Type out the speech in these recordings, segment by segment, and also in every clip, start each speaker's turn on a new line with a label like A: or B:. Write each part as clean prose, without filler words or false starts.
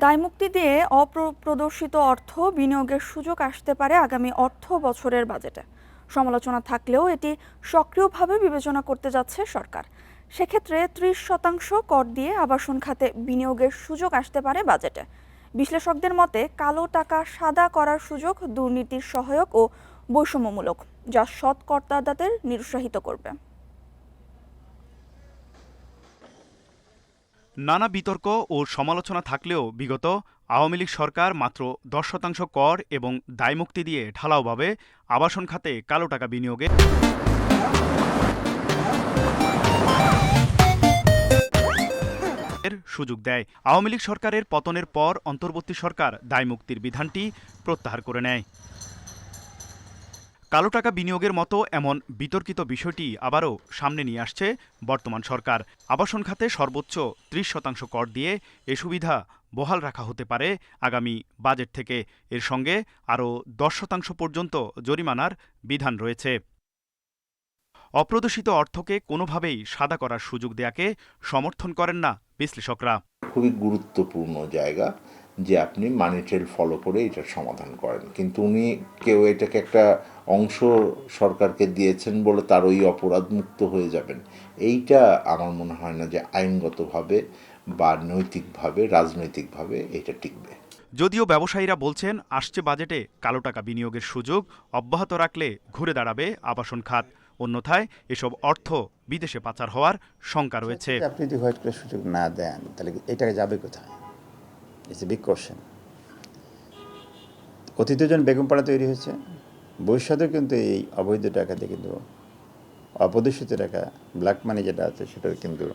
A: দায়মুক্তি দিয়ে অপ্রদর্শিত অর্থ বিনিয়োগের সুযোগ আসতে পারে আগামী অর্থ বছরের বাজেটে। সমালোচনা থাকলেও এটি সক্রিয়ভাবে বিবেচনা করতে যাচ্ছে সরকার। সেক্ষেত্রে ৩০% কর দিয়ে আবাসন খাতে বিনিয়োগের সুযোগ আসতে পারে বাজেটে। বিশ্লেষকদের মতে কালো টাকা সাদা করার সুযোগ দুর্নীতির সহায়ক ও বৈষম্যমূলক, যা সৎ করদাতাদের নিরুৎসাহিত করবে।
B: নানা বিতর্ক ও সমালোচনা থাকলেও বিগত আওয়ামী লীগ সরকার মাত্র ১০% কর এবং দায়মুক্তি দিয়ে ঢালাওভাবে আবাসন খাতে কালো টাকা বিনিয়োগের সুযোগ দেয়। আওয়ামী লীগ সরকারের পতনের পর অন্তর্বর্তী সরকার দায়মুক্তির বিধানটি প্রত্যাহার করে নেয়। কালো টাকা বিনিয়োগের মতো এমন বিতর্কিত বিষয়টি আবারও সামনে নিয়ে আসছে বর্তমান সরকার। আবাসন খাতে সর্বোচ্চ ৩০% কর দিয়ে এ সুবিধা বহাল রাখা হতে পারে আগামী বাজেট থেকে। এর সঙ্গে আরও ১০% পর্যন্ত জরিমানার বিধান রয়েছে। অপ্রদর্শিত অর্থকে কোনোভাবেই সাদা করার সুযোগ দেয়াকে সমর্থন করেন না বিশ্লেষকরা।
C: খুবই গুরুত্বপূর্ণ জায়গা যে আপনি মানি ট্রেল ফলো করে এটার সমাধান করেন, কিন্তু উনি কেউ এটাকে একটা অংশ সরকারকে দিয়েছেন বলে তার ওই অপরাধ মুক্ত হয়ে যাবেন, এইটা আমার মনে হয় না যে আইনগতভাবে বা নৈতিকভাবে রাজনৈতিকভাবে এটা টিকবে।
B: যদিও ব্যবসায়ীরা বলছেন আসছে বাজেটে কালো টাকা বিনিয়োগের সুযোগ অব্যাহত রাখলে ঘুরে দাঁড়াবে আবাসন খাত। অন্যথায় এসব অর্থ বিদেশে পাচার হওয়ার শঙ্কা রয়েছে।
D: আপনি যদি হোয়াইট করে সুযোগ না দেন তাহলে এটাকে যাবে কোথায়? It's a big question. অতীতে যখন বেগমপাড়া তৈরি হয়েছে, ভবিষ্যতেও কিন্তু এই অবৈধ টাকাতে কিন্তু অপ্রদর্শিত টাকা ব্ল্যাক মানি যেটা আছে সেটা কিন্তু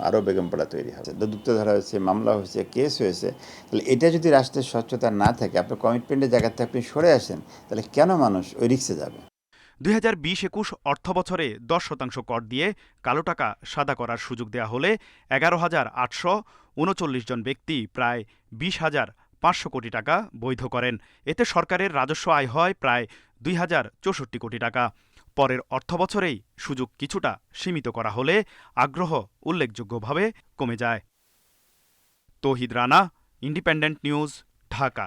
D: আরও বেগমপাড়া তৈরি হবে। দুদুক্ত ধরা হয়েছে, মামলা হয়েছে, কেস হয়েছে। তাহলে এটা যদি রাষ্ট্রের স্বচ্ছতা না থাকে, আপনার কমিটমেন্টের জায়গা থেকে আপনি সরে আসেন, তাহলে কেন মানুষ ওই রিস্কে যাবে?
B: ২০২০-২১ অর্থবছরে ১০% কর দিয়ে কালো টাকা সাদা করার সুযোগ দেয়া হলে ১১,৮৩৯ জন ব্যক্তি প্রায় ২০,৫০০ কোটি টাকা বৈধ করেন। এতে সরকারের রাজস্ব আয় হয় প্রায় ২,০৬৪ কোটি টাকা। পরের অর্থবছরেই সুযোগ কিছুটা সীমিত করা হলে আগ্রহ উল্লেখযোগ্যভাবে কমে যায়। তৌহিদ রানা, ইন্ডিপেন্ডেন্ট নিউজ, ঢাকা।